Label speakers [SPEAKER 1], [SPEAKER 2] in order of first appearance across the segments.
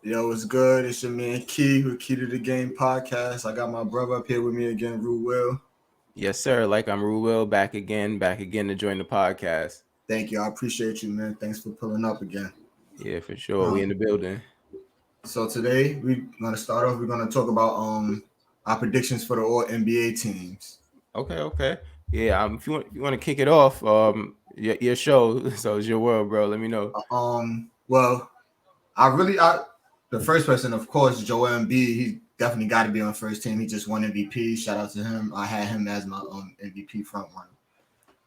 [SPEAKER 1] Yo, it's good. It's your man Key with Key2TheGame podcast. I got my brother up here with me again, RuWill.
[SPEAKER 2] Yes, sir. Like I'm RuWill, back again to join the podcast.
[SPEAKER 1] Thank you. I appreciate you, man. Thanks for pulling up again.
[SPEAKER 2] Yeah, for sure. We in the
[SPEAKER 1] Um,
[SPEAKER 2] building.
[SPEAKER 1] so today we're gonna start off. We're gonna talk about our predictions for the all NBA teams.
[SPEAKER 2] Okay. Yeah. If you want to kick it off, your show. So it's your world, bro. Let me know.
[SPEAKER 1] Well, I the first person, of course, Joel Embiid. He definitely got to be on first team. He just won MVP. Shout out to him. I had him as my MVP front runner.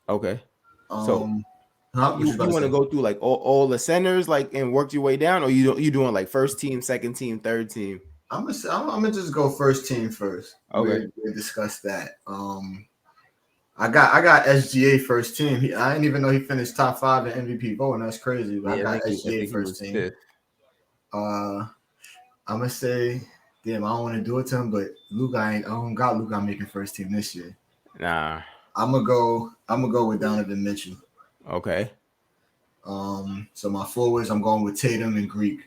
[SPEAKER 2] Okay. So
[SPEAKER 1] Um, what you about
[SPEAKER 2] you
[SPEAKER 1] to
[SPEAKER 2] want to
[SPEAKER 1] say?
[SPEAKER 2] go through like all the centers, like, and work your way down, or you doing like first team, second team, third team?
[SPEAKER 1] I'm gonna just go first team first.
[SPEAKER 2] Okay.
[SPEAKER 1] We discuss that. I got SGA first team. I didn't even know he finished top 5 in MVP voting. That's crazy. But I
[SPEAKER 2] Yeah, I
[SPEAKER 1] got
[SPEAKER 2] think I
[SPEAKER 1] SGA
[SPEAKER 2] think he
[SPEAKER 1] first
[SPEAKER 2] was
[SPEAKER 1] team.
[SPEAKER 2] fifth.
[SPEAKER 1] I'm gonna say, damn, I don't want to do it to him, but Luka, I don't got Luka making first team this year.
[SPEAKER 2] Nah.
[SPEAKER 1] I'm gonna go with Donovan Mitchell.
[SPEAKER 2] Okay.
[SPEAKER 1] So my forwards, I'm going with Tatum and Greek.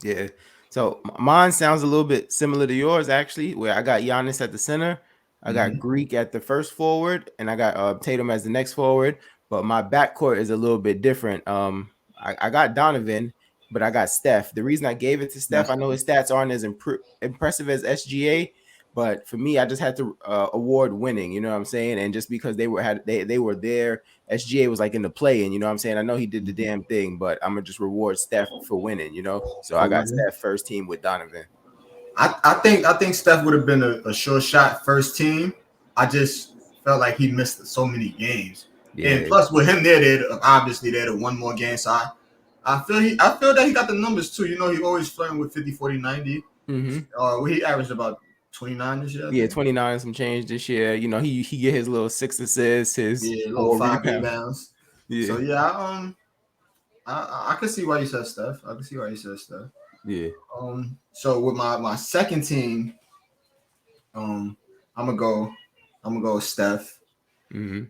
[SPEAKER 2] Yeah. So mine sounds a little bit similar to yours, actually, where I got Giannis at the center, I got
[SPEAKER 1] Mm-hmm.
[SPEAKER 2] Greek at the first forward, and I got Tatum as the next forward. But my backcourt is a little bit different. I got Donovan, but I got Steph. The reason I gave it to Steph,
[SPEAKER 1] That's
[SPEAKER 2] I know his stats aren't as impressive as SGA, but for me, I just had to award winning. You know what I'm saying? And just because they were there, SGA was like in the play, and you know what I'm saying. I know he did the damn thing, but I'm gonna just reward Steph for winning. So I
[SPEAKER 1] for
[SPEAKER 2] got
[SPEAKER 1] winning.
[SPEAKER 2] Steph first team with Donovan.
[SPEAKER 1] I think Steph would have been a sure shot first team. I just felt like he missed so many games, and
[SPEAKER 2] Yeah.
[SPEAKER 1] plus with him there, they'd have one more game. So I feel that he got the numbers too. He always flirting with 50, 40, 90.
[SPEAKER 2] Mm-hmm.
[SPEAKER 1] He averaged about 29 this year, I
[SPEAKER 2] Yeah,
[SPEAKER 1] think.
[SPEAKER 2] 29 and some change this year. He get his little 6 assists, his
[SPEAKER 1] Yeah, a little 5
[SPEAKER 2] 4 rebounds.
[SPEAKER 1] rebounds.
[SPEAKER 2] Yeah,
[SPEAKER 1] So yeah, I can see why you said Steph. I can see why you said Steph.
[SPEAKER 2] yeah,
[SPEAKER 1] So with my second team, um, I'm gonna go, I'm gonna go with Steph.
[SPEAKER 2] mm-hmm.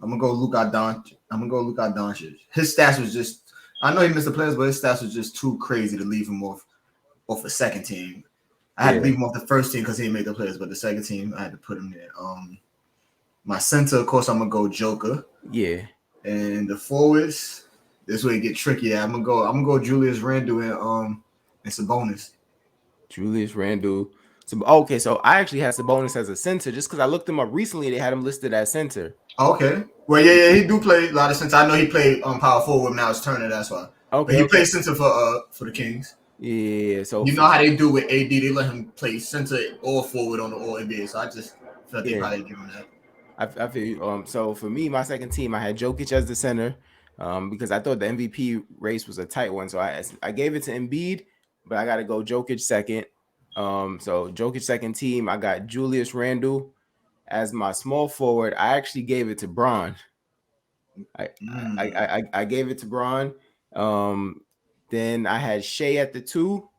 [SPEAKER 1] I'm gonna go Luka Doncic. I'm gonna go Luka Doncic. His stats was just. I know he missed the players, but his stats was just too crazy to leave him off the second team. I had to
[SPEAKER 2] Yeah,
[SPEAKER 1] leave him off the first team because he didn't make the players, but the second team I had to put him there. My center, of course, I'm gonna go Joker,
[SPEAKER 2] yeah.
[SPEAKER 1] and the forwards. This way it get tricky. I'm gonna go Julius Randle and Sabonis.
[SPEAKER 2] Julius Randle. So okay, so I actually had Sabonis as a center just because I looked him up recently. They had him listed as center.
[SPEAKER 1] Okay. Well, yeah, he do play a lot of center. I know he played power forward now. It's Turner. That's why. But
[SPEAKER 2] Okay,
[SPEAKER 1] he
[SPEAKER 2] okay.
[SPEAKER 1] plays center for the Kings.
[SPEAKER 2] Yeah. So
[SPEAKER 1] You know how they do with AD? They let him play center or forward on the All NBA. So I just felt they
[SPEAKER 2] yeah,
[SPEAKER 1] probably give him that.
[SPEAKER 2] I feel you. So for me, my second team, I had Jokic as the center, because I thought the MVP race was a tight one. So I gave it to Embiid, but I got to go Jokic second. So Jokic second team, I got Julius Randle as my small forward. I actually gave it to Braun. I
[SPEAKER 1] Mm.
[SPEAKER 2] I gave it to Braun. Um, then I had Shea at the 2,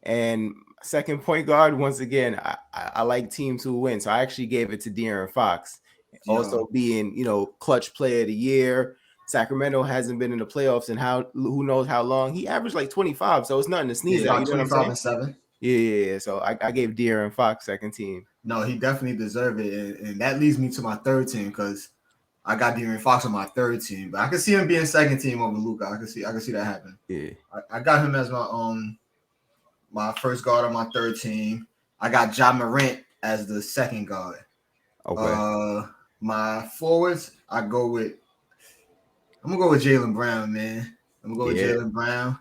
[SPEAKER 2] and second point guard. Once again, I like teams who win, so I actually gave it to De'Aaron Fox.
[SPEAKER 1] Yo,
[SPEAKER 2] Also being clutch player of the year. Sacramento hasn't been in the playoffs in who knows how long. He averaged like 25, so it's nothing to
[SPEAKER 1] yeah,
[SPEAKER 2] sneeze at.
[SPEAKER 1] about
[SPEAKER 2] You know what I'm
[SPEAKER 1] 25
[SPEAKER 2] saying?
[SPEAKER 1] and 7.
[SPEAKER 2] Yeah. So I gave De'Aaron Fox second team.
[SPEAKER 1] No, he definitely deserved it, and that leads me to my third team because I got De'Aaron Fox on my third team, but I can see him being second team over Luca. I can see that happen.
[SPEAKER 2] Yeah.
[SPEAKER 1] I got him as my first guard on my third team. I got Ja Morant as the second guard.
[SPEAKER 2] Okay.
[SPEAKER 1] Uh, my forwards, I'm gonna go with Jalen Brown, man. I'm gonna go with
[SPEAKER 2] Yeah.
[SPEAKER 1] Jalen Brown,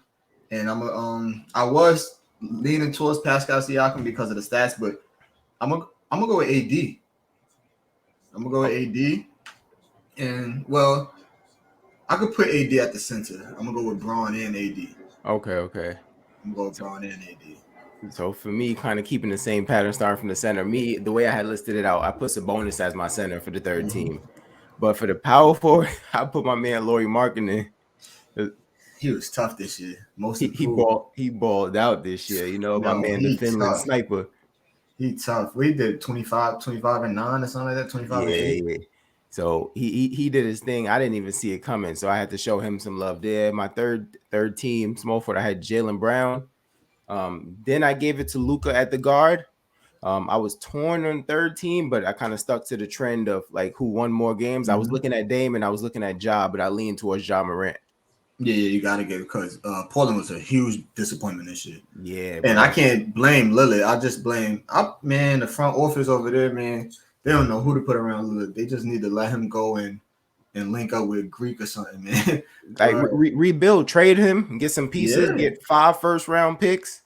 [SPEAKER 1] and I was leaning towards Pascal Siakam because of the stats, but I'm gonna go with AD. I'm gonna go with AD, and well, I could put AD at the center. I'm gonna go with Braun and AD.
[SPEAKER 2] Okay.
[SPEAKER 1] I'm gonna go with
[SPEAKER 2] So
[SPEAKER 1] Braun and AD.
[SPEAKER 2] So for me, kind of keeping the same pattern, starting from the center. Me, the way I had listed it out, I put Sabonis as my center for the third
[SPEAKER 1] Mm-hmm.
[SPEAKER 2] team. But for the power forward, I put my man Laurie Markkinen.
[SPEAKER 1] He was tough this year. Most
[SPEAKER 2] He he
[SPEAKER 1] improved.
[SPEAKER 2] balled he balled out this year. My
[SPEAKER 1] No,
[SPEAKER 2] man, the
[SPEAKER 1] he
[SPEAKER 2] Finland
[SPEAKER 1] tough.
[SPEAKER 2] sniper.
[SPEAKER 1] He tough. We did 25 and 9 or something like that. 25 and
[SPEAKER 2] Yeah,
[SPEAKER 1] 8.
[SPEAKER 2] yeah. So he did his thing. I didn't even see it coming, so I had to show him some love there. My third team, small forward, I had Jaylen Brown. Then I gave it to Luka at the guard. I was torn on third team, but I kind of stuck to the trend of like who won more games. I was looking at Dame and I was looking at Ja, but I leaned towards Ja Morant.
[SPEAKER 1] Yeah, you got to get it because Portland was a huge disappointment this year.
[SPEAKER 2] Yeah,
[SPEAKER 1] and
[SPEAKER 2] bro.
[SPEAKER 1] I can't blame Lillard. I just blame man, the front office over there, man. They don't know who to put around Lillard. They just need to let him go and link up with Greek or something, man.
[SPEAKER 2] Like rebuild, trade him, get some pieces, get 5 first-round picks.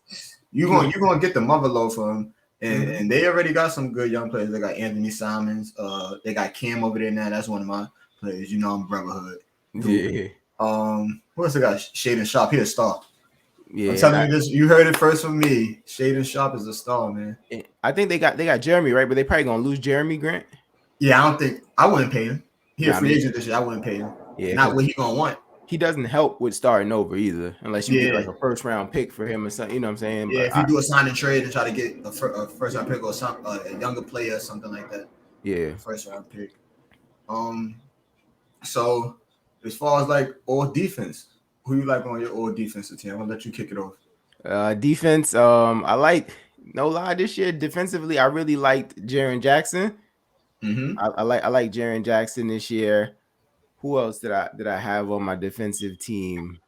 [SPEAKER 1] You're gonna get the mother load for him. And they already got some good young players. They got Anthony Simons. They got Cam over there now. That's one of my players. You know, I'm brotherhood.
[SPEAKER 2] Yeah.
[SPEAKER 1] Who else they got? Shaden Sharp. He's a star.
[SPEAKER 2] Yeah.
[SPEAKER 1] I'm telling you this. You heard it first from me. Shaden Sharp is a star, man.
[SPEAKER 2] I think they got Jeremy, right? But they probably gonna lose Jeremy Grant.
[SPEAKER 1] Yeah, I wouldn't pay him. He's a free agent this year. I wouldn't pay him.
[SPEAKER 2] Yeah,
[SPEAKER 1] not what he gonna want.
[SPEAKER 2] He doesn't help with starting over either, unless you get like a first-round pick for him or something. You know what I'm saying?
[SPEAKER 1] Yeah, but if you do a sign and trade and try to get a first-round pick or some a younger player or something like that.
[SPEAKER 2] Yeah,
[SPEAKER 1] first-round pick. So as far as like all defense, who you like on your all defensive team? I'm gonna let you kick it off.
[SPEAKER 2] Defense. I like, no lie, this year defensively, I really liked Jaren Jackson. I like Jaren Jackson this year. Who else did I have on my defensive team?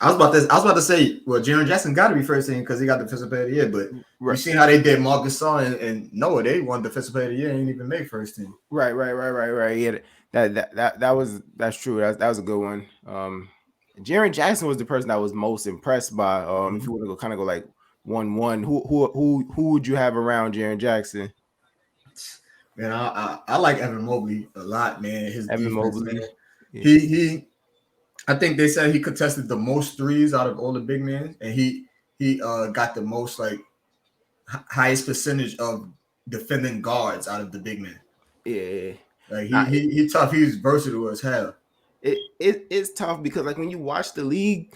[SPEAKER 1] I was about to say, well, Jaren Jackson got to be first team because he got defensive player of the year. But you seen how they did Marc Gasol and Noah? They won defensive player of the year and didn't even make first team.
[SPEAKER 2] Right. Yeah, that's true. That was a good one. Jaren Jackson was the person I was most impressed by. If you want to go like 1-1, who would you have around Jaren Jackson?
[SPEAKER 1] Man, I like Evan Mobley a lot, man. His
[SPEAKER 2] Evan
[SPEAKER 1] defense,
[SPEAKER 2] Mobley.
[SPEAKER 1] man. Yeah. I think they said he contested the most threes out of all the big men, and he got the most like highest percentage of defending guards out of the big men.
[SPEAKER 2] Yeah,
[SPEAKER 1] like he tough. He's versatile as hell.
[SPEAKER 2] It's tough because like when you watch the league,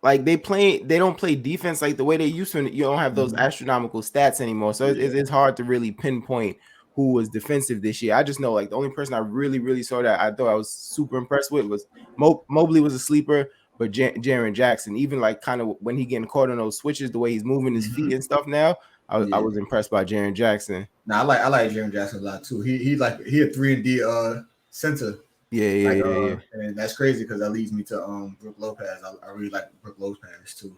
[SPEAKER 2] like they don't play defense like the way they used to. And you don't have those astronomical stats anymore, so it's hard to really pinpoint who was defensive this year. I just know like the only person I really saw that I thought I was super impressed with was Mobley was a sleeper, but Jaren Jackson, even like kind of when he getting caught on those switches, the way he's moving his feet and stuff now, I was impressed by Jaren Jackson.
[SPEAKER 1] Now I like Jaren Jackson a lot too. He a 3-and-D center.
[SPEAKER 2] Yeah.
[SPEAKER 1] And that's crazy because that leads me to Brook Lopez. I really like Brook Lopez too.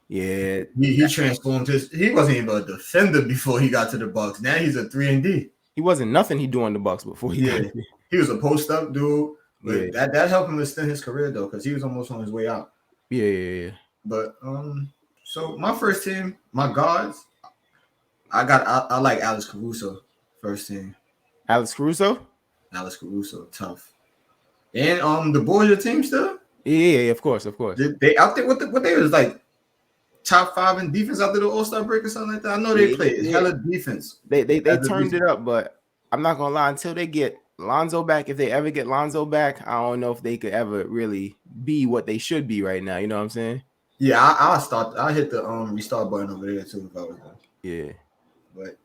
[SPEAKER 2] Yeah,
[SPEAKER 1] he transformed he wasn't even a defender before he got to the Bucks. Now he's a 3-and-D.
[SPEAKER 2] He wasn't nothing he do on the Bucks before he got there.
[SPEAKER 1] He was a post-up dude, but that helped him extend his career though, because he was almost on his way out.
[SPEAKER 2] Yeah.
[SPEAKER 1] But so my first team, my guards, I like Alex Caruso first team.
[SPEAKER 2] Alex Caruso,
[SPEAKER 1] tough. And the boys, your team still?
[SPEAKER 2] Yeah, of course.
[SPEAKER 1] They out there what they was like top 5 in defense after the All-Star break or something like that. I know they played hella defense.
[SPEAKER 2] They turned it up, but I'm not gonna lie, until they get Lonzo back, if they ever get Lonzo back, I don't know if they could ever really be what they should be right now. You know what I'm saying?
[SPEAKER 1] Yeah, I'll hit the restart button over there too if I was there.
[SPEAKER 2] Yeah.
[SPEAKER 1] But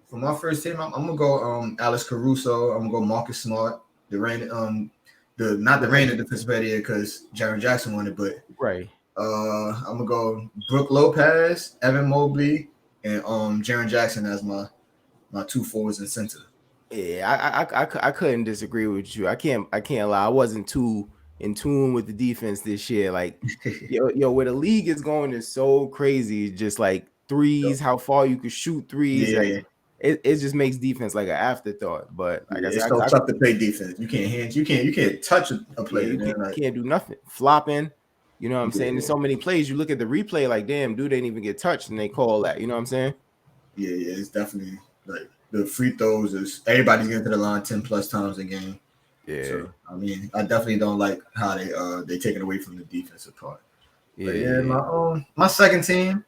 [SPEAKER 1] for my first team, I'm gonna go Alex Caruso. I'm gonna go Marcus Smart, not the reigning defensive player because Jaren Jackson won it, but
[SPEAKER 2] right.
[SPEAKER 1] I'm gonna go Brook Lopez, Evan Mobley, and Jaren Jackson as my 2 forwards and center.
[SPEAKER 2] Yeah, I couldn't disagree with you. I can't lie. I wasn't too in tune with the defense this year. Like, yo, where the league is going is so crazy. Just like threes, how far you can shoot threes.
[SPEAKER 1] Yeah.
[SPEAKER 2] Like, it just makes defense like an afterthought. But like I said,
[SPEAKER 1] it's so tough to play defense. You can't touch a player.
[SPEAKER 2] You can't do nothing. Flopping. You know what I'm saying? There's so many plays. You look at the replay, like, damn, dude didn't even get touched, and they call that. You know what I'm saying?
[SPEAKER 1] Yeah. It's definitely like the free throws is everybody's getting to the line 10 plus times a game.
[SPEAKER 2] Yeah.
[SPEAKER 1] So, I mean, I definitely don't like how they take it away from the defensive part. Yeah. But my second team,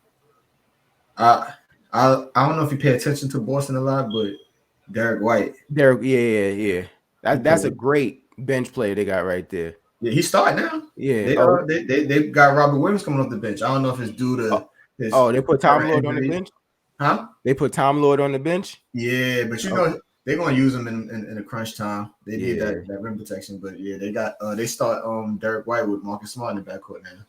[SPEAKER 1] I don't know if you pay attention to Boston a lot, but Derek White.
[SPEAKER 2] Yeah. That's a great bench player they got right there.
[SPEAKER 1] Yeah, he started now.
[SPEAKER 2] Yeah.
[SPEAKER 1] They got Robert Williams coming off the bench. I don't know if it's due to
[SPEAKER 2] they put Tom Lord on the bench?
[SPEAKER 1] Huh?
[SPEAKER 2] They put Tom Lord on the bench?
[SPEAKER 1] Yeah, but you know they're gonna use him in a crunch time. They need
[SPEAKER 2] Yeah.
[SPEAKER 1] that rim protection, but yeah, they start Derek White with Marcus Smart in the backcourt now.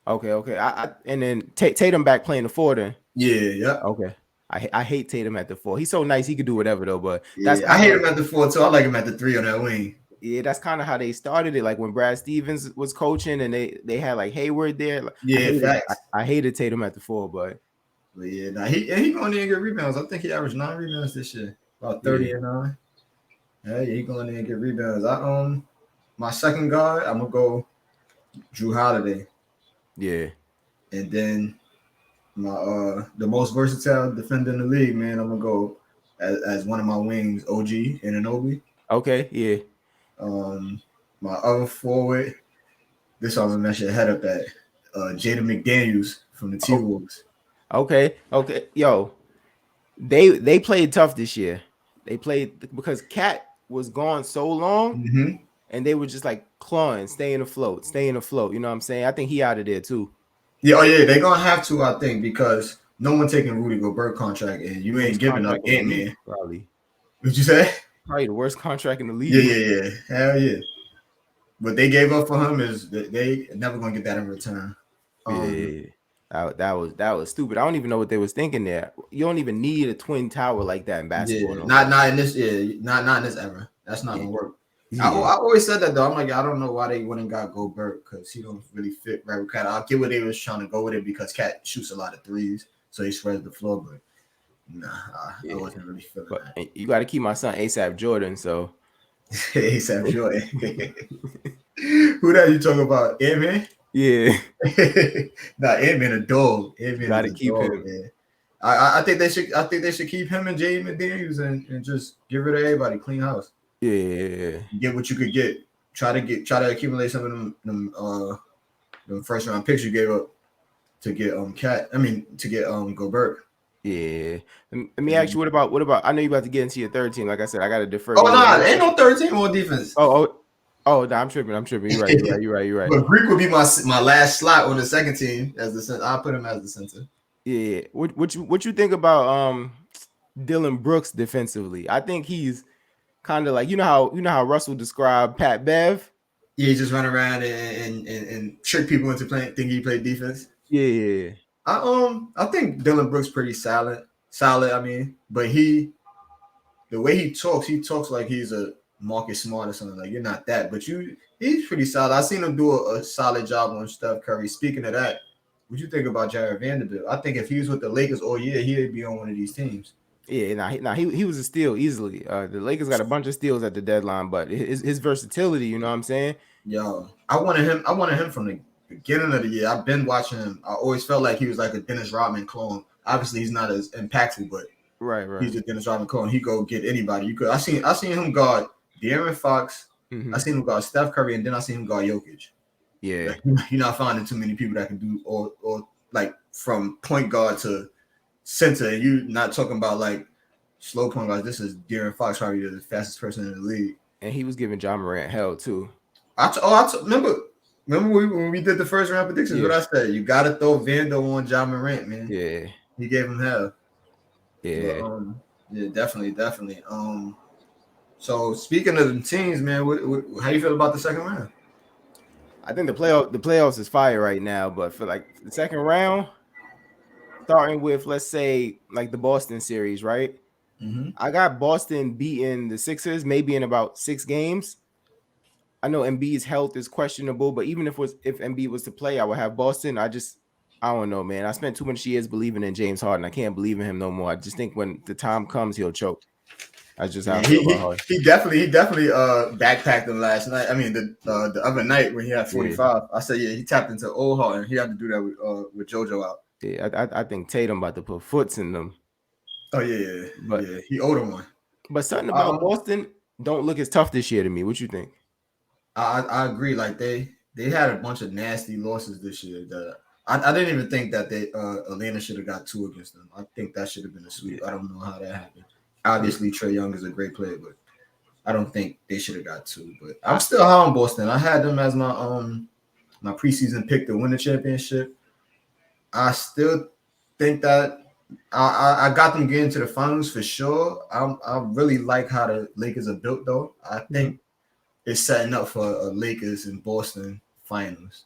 [SPEAKER 2] Okay. And then Tatum back playing the 4 then.
[SPEAKER 1] Yeah, yep.
[SPEAKER 2] Okay. I hate Tatum at the 4. He's so nice. He could do whatever though, but that's
[SPEAKER 1] Yeah, I
[SPEAKER 2] kind of
[SPEAKER 1] hate
[SPEAKER 2] like
[SPEAKER 1] him at the 4 too. I like him at the 3 on that wing.
[SPEAKER 2] yeah, that's kind of how they started it. Like when Brad Stevens was coaching and they had like Hayward there. Like,
[SPEAKER 1] Yeah, facts.
[SPEAKER 2] I hated Tatum at the 4, but
[SPEAKER 1] yeah, nah, he going in and get rebounds. I think he averaged 9 rebounds this year, about 30 and 9. Yeah, he going in and get rebounds. My second guard, I'm gonna go Drew Holiday.
[SPEAKER 2] Yeah.
[SPEAKER 1] And then my the most versatile defender in the league, man, I'm gonna go as one of my wings, OG Anunoby.
[SPEAKER 2] Okay, yeah.
[SPEAKER 1] My other forward, this I was gonna mention head up at Jaden McDaniels from the T-Wolves.
[SPEAKER 2] Okay. Yo, they played tough this year. They played because Cat was gone so long, and they were just like clawing, staying afloat. You know what I'm saying? I think he out of there too.
[SPEAKER 1] Yeah, they're gonna have to, I think, because no one taking Rudy Gobert contract, and you ain't giving up Ant-Man.
[SPEAKER 2] Probably.
[SPEAKER 1] What'd you say?
[SPEAKER 2] Probably the worst contract in the league.
[SPEAKER 1] Yeah. Hell yeah. What they gave up for him is they never gonna get that in return.
[SPEAKER 2] That was stupid. I don't even know what they was thinking there. You don't even need a twin tower like that in basketball.
[SPEAKER 1] Yeah, not in this. Yeah, not in this era. That's not gonna work. Yeah. I always said that though. I'm like, I don't know why they wouldn't got Gobert because he don't really fit right with Cat. I get what they was trying to go with it because Cat shoots a lot of threes, so he spreads the floor. But nah, I wasn't really feeling that.
[SPEAKER 2] You got to keep my son ASAP Jordan. So
[SPEAKER 1] ASAP Jordan. Who that you talking about? Ant-Man?
[SPEAKER 2] Yeah.
[SPEAKER 1] Nah, Ant-Man a dog. Ant-Man
[SPEAKER 2] got to keep him.
[SPEAKER 1] Man. I think they should keep him and Jaden McDaniels and just get rid of everybody. Clean house.
[SPEAKER 2] Yeah.
[SPEAKER 1] Get what you could get. Try to accumulate some of them first round picks you gave up to get Gobert.
[SPEAKER 2] Yeah. Let me ask you, what about I know you about to get into your third team. Like I said, I got to defer.
[SPEAKER 1] Oh no, ain't no third team on defense.
[SPEAKER 2] Oh, no, I'm tripping. You're right.
[SPEAKER 1] But Greek would be my last slot on the second team as the center. I'll put him as the center.
[SPEAKER 2] Yeah. What you think about Dylan Brooks defensively? I think he's kind of like you know how Russell described Pat Bev.
[SPEAKER 1] Yeah, he just run around and trick people into thinking he played defense.
[SPEAKER 2] Yeah.
[SPEAKER 1] I think Dylan Brooks pretty solid. I mean, but the way he talks like he's a Marcus Smart or something. Like you're not that, but he's pretty solid. I seen him do a solid job on Steph Curry. Speaking of that, what you think about Jared Vanderbilt? I think if he was with the Lakers all year, he'd be on one of these teams.
[SPEAKER 2] Yeah, he was a steal easily. The Lakers got a bunch of steals at the deadline, but his versatility, you know what I'm saying?
[SPEAKER 1] Yo, I wanted him from the beginning of the year. I've been watching him. I always felt like he was like a Dennis Rodman clone. Obviously, he's not as impactful, but
[SPEAKER 2] right.
[SPEAKER 1] He's a Dennis Rodman clone. He go get anybody. I seen him guard De'Aaron Fox. I seen him guard Steph Curry, and then I seen him guard Jokic.
[SPEAKER 2] Yeah,
[SPEAKER 1] like, you're not finding too many people that can do or like from point guard to center. And you not talking about like slow point guards. This is De'Aaron Fox, probably the fastest person in the league.
[SPEAKER 2] And he was giving John Morant hell too.
[SPEAKER 1] Remember when we did the first round predictions? What I said? You got to throw Vando on John Morant, man.
[SPEAKER 2] Yeah,
[SPEAKER 1] he gave him hell.
[SPEAKER 2] Yeah,
[SPEAKER 1] but, yeah, definitely. So speaking of the teams, man, how you feel about the second round?
[SPEAKER 2] I think the playoffs is fire right now, but for like the second round, starting with let's say like the Boston series, right? I got Boston beating the Sixers maybe in about 6 games. I know Embiid's health is questionable, but even if Embiid was to play, I would have Boston. I don't know, man. I spent too much years believing in James Harden. I can't believe in him no more. I just think when the time comes, he'll choke. That's just how I feel about Harden.
[SPEAKER 1] He definitely backpacked him last night. I mean the other night when he had 45. Yeah. I said he tapped into old Harden. He had to do that with JoJo out.
[SPEAKER 2] Yeah, I think Tatum about to put foots in them.
[SPEAKER 1] Oh yeah. But yeah, he owed him one.
[SPEAKER 2] But something about Boston don't look as tough this year to me. What you think?
[SPEAKER 1] I agree. Like they had a bunch of nasty losses this year. That I didn't even think that Atlanta should have got 2 against them. I think that should have been a sweep. I don't know how that happened. Obviously, Trae Young is a great player, but I don't think they should have got 2. But I'm still high on Boston. I had them as my preseason pick to win the championship. I still think that I got them getting to the finals for sure. I really like how the Lakers are built though. I think it's setting up for a Lakers in Boston finals.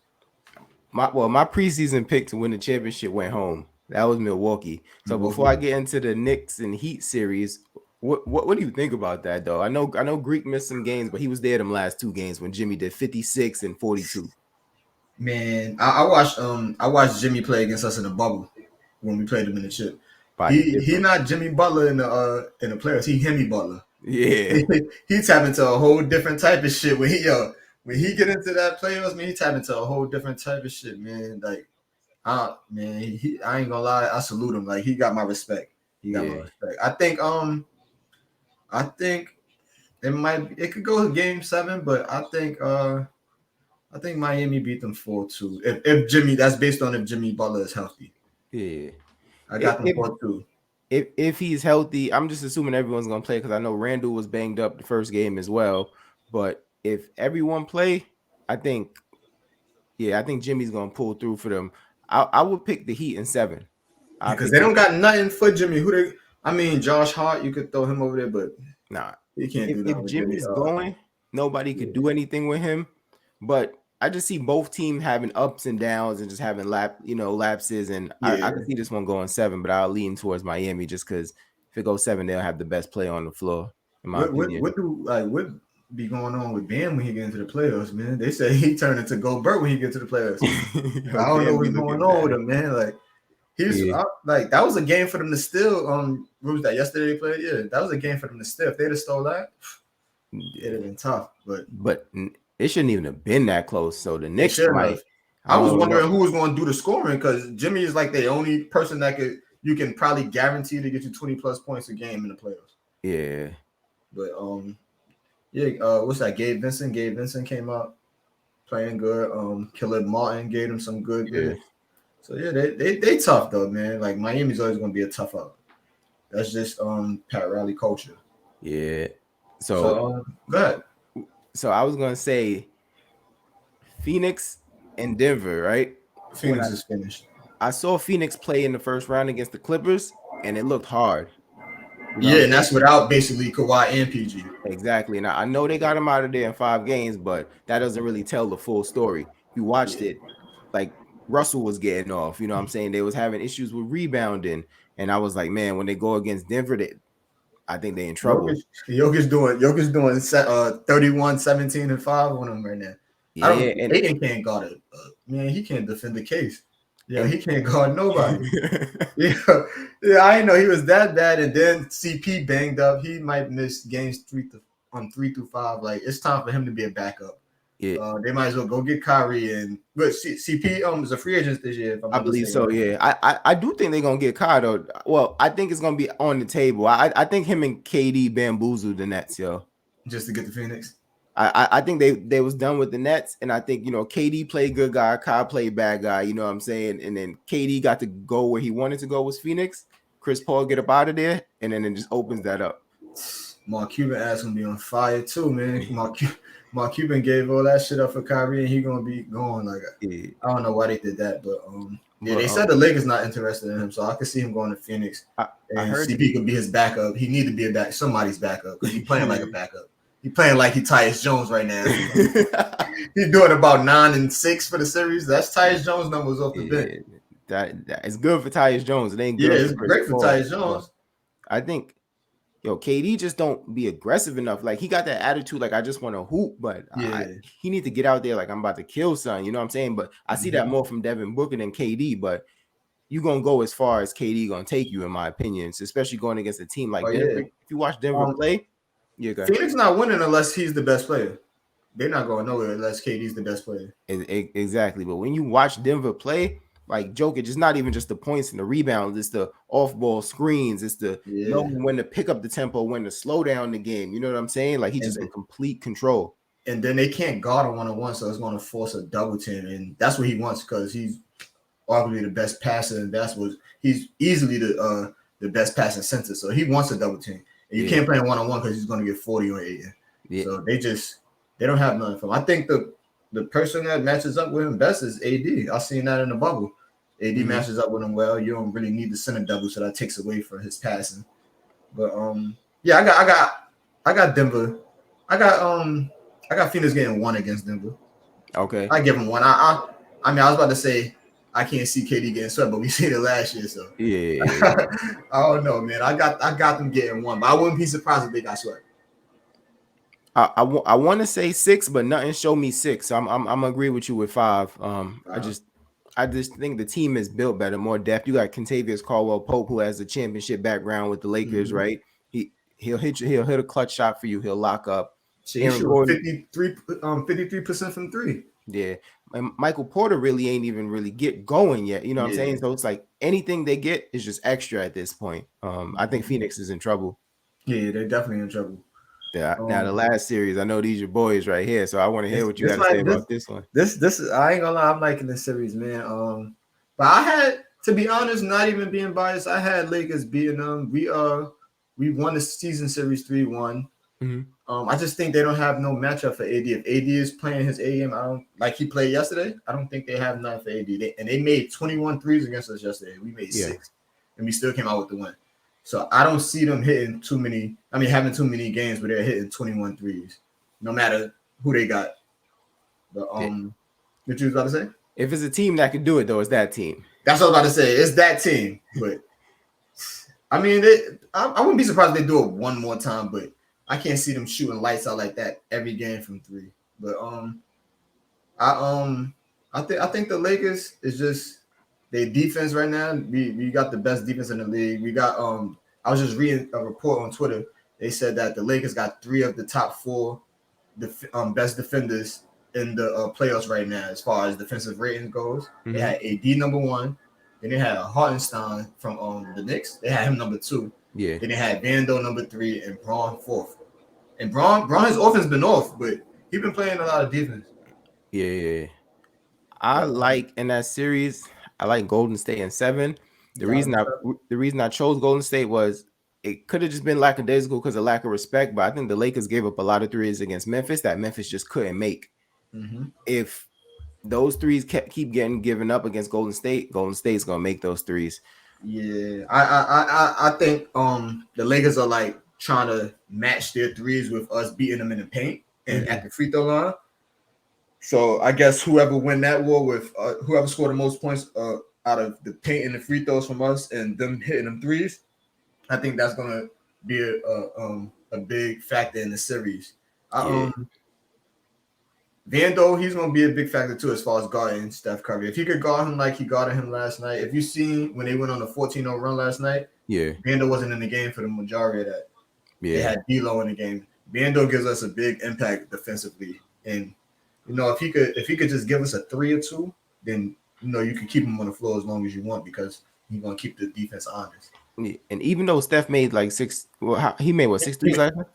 [SPEAKER 2] My preseason pick to win the championship went home. That was Milwaukee. So before I
[SPEAKER 1] Milwaukee.
[SPEAKER 2] get into the Knicks and Heat series, what do you think about that though? I know Greek missed some games, but he was there them last 2 games when Jimmy did 56 and 42.
[SPEAKER 1] Man, I watched Jimmy play against us in the bubble when we played him in the chip.
[SPEAKER 2] Body
[SPEAKER 1] He
[SPEAKER 2] different.
[SPEAKER 1] not Jimmy Butler in the players. He Hemi Butler.
[SPEAKER 2] Yeah.
[SPEAKER 1] He tap into a whole different type of shit when he get into that playoffs, man. He tap into a whole different type of shit, man. Like, I ain't gonna lie, I salute him. Like, he got my respect. He got my
[SPEAKER 2] Yeah.
[SPEAKER 1] respect. I think it could go to game 7, but I think Miami beat them 4-2. If Jimmy, that's based on if Jimmy Butler is healthy.
[SPEAKER 2] Yeah.
[SPEAKER 1] I got them 4-2.
[SPEAKER 2] If he's healthy, I'm just assuming everyone's gonna play because I know Randall was banged up the first game as well. But if everyone play, I think Jimmy's gonna pull through for them. I would pick the Heat in 7. I
[SPEAKER 1] Because
[SPEAKER 2] pick
[SPEAKER 1] they
[SPEAKER 2] the
[SPEAKER 1] don't got nothing for Jimmy. I mean, Josh Hart, you could throw him over there, but
[SPEAKER 2] nah.
[SPEAKER 1] he can't do
[SPEAKER 2] If
[SPEAKER 1] nothing with Jimmy.
[SPEAKER 2] Jimmy's going, nobody could do anything with him. But I just see both teams having ups and downs and just having lapses. And I can see this one going 7, but I'll lean towards Miami just because if it goes 7, they'll have the best player on the floor, in my opinion.
[SPEAKER 1] What be going on with Bam when he get into the playoffs, man? They say he turned into Gobert when he get to the playoffs. I don't know what's going on with him, man. Like that was a game for them to steal. What was that yesterday they played? Yeah, that was a game for them to steal. If they'd have stole that, it'd have been tough.
[SPEAKER 2] But it shouldn't even have been that close. So the Knicks might.
[SPEAKER 1] I was wondering who was going to do the scoring because Jimmy is like the only person that you can probably guarantee to get you 20 plus points a game in the playoffs.
[SPEAKER 2] Yeah.
[SPEAKER 1] But what's that? Gabe Vincent came out playing good. Caleb Martin gave him some good minutes. So yeah, they tough though, man. Like Miami's always gonna be a tough out. That's just Pat Riley culture.
[SPEAKER 2] Yeah.
[SPEAKER 1] So go ahead.
[SPEAKER 2] So I was gonna say Phoenix and Denver, right?
[SPEAKER 1] Phoenix is finished.
[SPEAKER 2] I saw Phoenix play in the first round against the Clippers, and it looked hard.
[SPEAKER 1] And that's without basically Kawhi and PG.
[SPEAKER 2] Exactly. Now I know they got him out of there in 5 games, but that doesn't really tell the full story. If you watched it, like Russell was getting off. You know what I'm saying? They was having issues with rebounding, and I was like, man, when they go against Denver, I think they're in trouble.
[SPEAKER 1] Jokic's doing 31, 17, and 5 on them right now.
[SPEAKER 2] Yeah, and
[SPEAKER 1] Aiden can't guard it. Man, he can't defend the case. Yeah, he can't guard nobody. yeah, I didn't know he was that bad. And then CP banged up. He might miss games 3 through 5. Like it's time for him to be a backup.
[SPEAKER 2] Yeah,
[SPEAKER 1] they might as well go get Kyrie but CP is a free agent this year. If I'm
[SPEAKER 2] I believe so. Yeah, I do think they're gonna get Kyrie though. Well, I think it's gonna be on the table. I think him and KD bamboozled the Nets, yo.
[SPEAKER 1] Just to get the Phoenix.
[SPEAKER 2] I think they was done with the Nets, and I think KD played good guy, Kyle played bad guy. You know what I'm saying? And then KD got to go where he wanted to go was Phoenix. Chris Paul get up out of there, and then it just opens that up.
[SPEAKER 1] Mark Cuban ass gonna be on fire too, man. Mark Cuban gave all that shit up for Kyrie, and he gonna be going like I don't know why they did that, but they said the Lakers not interested in him, so I could see him going to Phoenix. I heard CP could be his backup. He need to be somebody's backup because he's playing like a backup. He playing like he Tyus Jones right now. He's doing about 9 and 6 for the series. That's Tyus Jones numbers off the bench.
[SPEAKER 2] That is good for Tyus Jones. It ain't good.
[SPEAKER 1] Yeah, it's great for Tyus Jones.
[SPEAKER 2] I think, KD just don't be aggressive enough. Like he got that attitude, like I just want to hoop, but he need to get out there like I'm about to kill son. You know what I'm saying? But I see that more from Devin Booker than KD. But you gonna go as far as KD gonna take you, in my opinion, especially going against a team like Denver. If you watch Denver play.
[SPEAKER 1] Phoenix not winning unless he's the best player. They're not going nowhere unless KD's the best player.
[SPEAKER 2] Exactly. But when you watch Denver play, like Jokic, it's not even just the points and the rebounds. It's the off-ball screens. It's the knowing when to pick up the tempo, when to slow down the game. You know what I'm saying? Like he's just in complete control.
[SPEAKER 1] And then they can't guard a one-on-one, so it's going to force a double team. And that's what he wants because he's arguably the best passer, and he's easily the best passing center. So he wants a double team. You can't play him one-on-one because he's going to get 40 on 8. Yeah. So they don't have nothing for him. I think the person that matches up with him best is AD. I've seen that in the bubble. AD matches up with him well. You don't really need the center double, so that takes away from his passing. But yeah, I got Denver. I got Phoenix getting 1 against Denver.
[SPEAKER 2] Okay.
[SPEAKER 1] I give him 1. I mean, I was about to say I can't see KD getting swept, but we seen it last year, so
[SPEAKER 2] Yeah.
[SPEAKER 1] I don't know, man. I got them getting 1, but I wouldn't be surprised if they got swept.
[SPEAKER 2] I want to say 6, but nothing showed me 6. So I'm gonna agree with you with 5. I just think the team is built better, more depth. You got Kentavious Caldwell-Pope, who has a championship background with the Lakers, right? He'll hit a clutch shot for you. He'll lock up.
[SPEAKER 1] So he shoots 53% from 3.
[SPEAKER 2] Yeah, and Michael Porter really ain't even really get going yet. You know what I'm saying? So it's like anything they get is just extra at this point. I think Phoenix is in trouble.
[SPEAKER 1] Yeah, they're definitely in trouble.
[SPEAKER 2] Yeah. Now the last series, I know these are boys right here, so I want to hear what you got to say about this one.
[SPEAKER 1] This is I ain't gonna lie, I'm liking this series, man. But I had, to be honest, not even being biased, I had Lakers beating them. We won the season series 3-1. I just think they don't have no matchup for AD. If AD is playing his AM, I don't like he played yesterday. I don't think they have nothing for AD. They made 21 threes against us yesterday. We made 6, and we still came out with the win. So I don't see them having too many games where they're hitting 21 threes, no matter who they got. But what you was about to say?
[SPEAKER 2] If it's a team that can do it, though, it's that team.
[SPEAKER 1] That's what I was about to say. It's that team. But I mean, I wouldn't be surprised if they do it one more time, but I can't see them shooting lights out like that every game from 3. But I think the Lakers is just their defense right now. We got the best defense in the league. We got I was just reading a report on Twitter. They said that the Lakers got 3 of the top 4 best defenders in the playoffs right now as far as defensive rating goes. They had AD number 1. Then they had Hartenstein from the Knicks. They had him number 2.
[SPEAKER 2] Yeah.
[SPEAKER 1] Then they had Vando number 3 and Braun 4th. And Braun his offense been off, but he's been playing a lot of defense.
[SPEAKER 2] Yeah. I like in that series, I like Golden State in 7. The reason I chose Golden State was it could have just been lackadaisical because of lack of respect, but I think the Lakers gave up a lot of threes against Memphis that Memphis just couldn't make. If those threes keep getting given up against Golden State's gonna make those threes.
[SPEAKER 1] Yeah, I think the Lakers are like trying to match their threes with us beating them in the paint and at the free throw line. So I guess whoever win that war with whoever scored the most points out of the paint and the free throws from us and them hitting them threes, I think that's gonna be a big factor in the series. Vando, he's gonna be a big factor too as far as guarding Steph Curry. If he could guard him like he guarded him last night, if you seen when they went on a 14-0 run last night, Vando wasn't in the game for the majority of that. They had D'Lo in the game. Vando gives us a big impact defensively, and if he could just give us a 3 or 2, then you can keep him on the floor as long as you want because he's gonna keep the defense honest.
[SPEAKER 2] And even though Steph made like 6, he made 6 threes last night.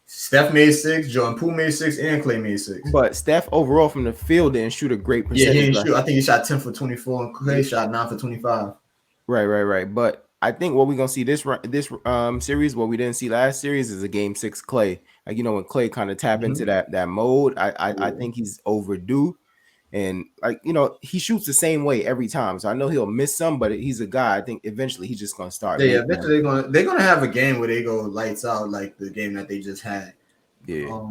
[SPEAKER 1] Steph made 6, Jordan Poole made 6, and Clay made 6.
[SPEAKER 2] But Steph overall from the field didn't shoot a great percentage.
[SPEAKER 1] Yeah, he didn't shoot. I think he shot 10 for 24, and Clay shot 9 for 25.
[SPEAKER 2] Right. But I think what we're gonna see this series, what we didn't see last series, is a Game 6 Clay. Like when Clay kind of tap into that mode, I think he's overdue. And he shoots the same way every time. So I know he'll miss some, but he's a guy. I think eventually he's just gonna start.
[SPEAKER 1] Yeah, eventually they're gonna have a game where they go lights out like the game that they just had.
[SPEAKER 2] Yeah.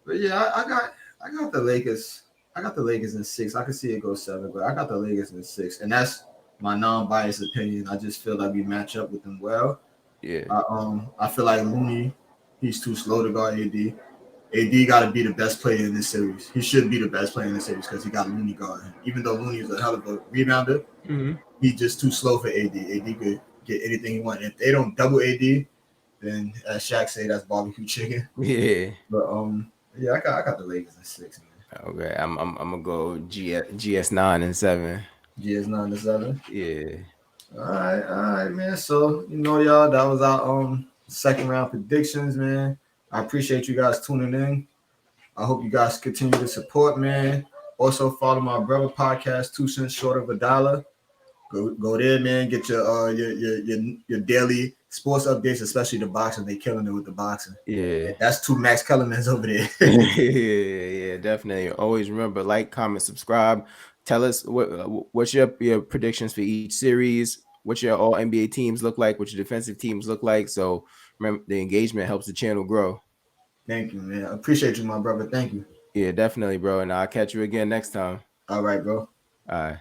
[SPEAKER 1] But yeah, I got the Lakers. I got the Lakers in 6. I could see it go 7, but I got the Lakers in 6, and that's my non-biased opinion. I just feel like we match up with them well.
[SPEAKER 2] Yeah.
[SPEAKER 1] I feel like Looney, he's too slow to guard AD. AD got to be the best player in this series. He should be the best player in this series because he got Looney guarding. Even though Looney is a hell of a rebounder, he's just too slow for AD. AD could get anything he wants. If they don't double AD, then as Shaq say, that's barbecue chicken.
[SPEAKER 2] Yeah.
[SPEAKER 1] But yeah, I got the Lakers in 6, man.
[SPEAKER 2] Okay, I'm gonna go GS9 and 7.
[SPEAKER 1] GS9 and 7.
[SPEAKER 2] Yeah.
[SPEAKER 1] All right, man. So y'all, that was our second round predictions, man. I appreciate you guys tuning in. I hope you guys continue to support, man. Also follow my brother podcast, 2 Cents Short of $1. Go there, man. Get your daily sports updates, especially the boxing. They killing it with the boxing.
[SPEAKER 2] Yeah,
[SPEAKER 1] that's 2 Max Kellermans over there.
[SPEAKER 2] yeah, definitely. Always remember, like, comment, subscribe. tell us what's your predictions for each series, what your all NBA teams look like, what your defensive teams look like. So remember, the engagement helps the channel grow.
[SPEAKER 1] Thank you, man. I appreciate you, my brother. Thank you.
[SPEAKER 2] Yeah, definitely, bro. And I'll catch you again next time.
[SPEAKER 1] All right, bro.
[SPEAKER 2] All right.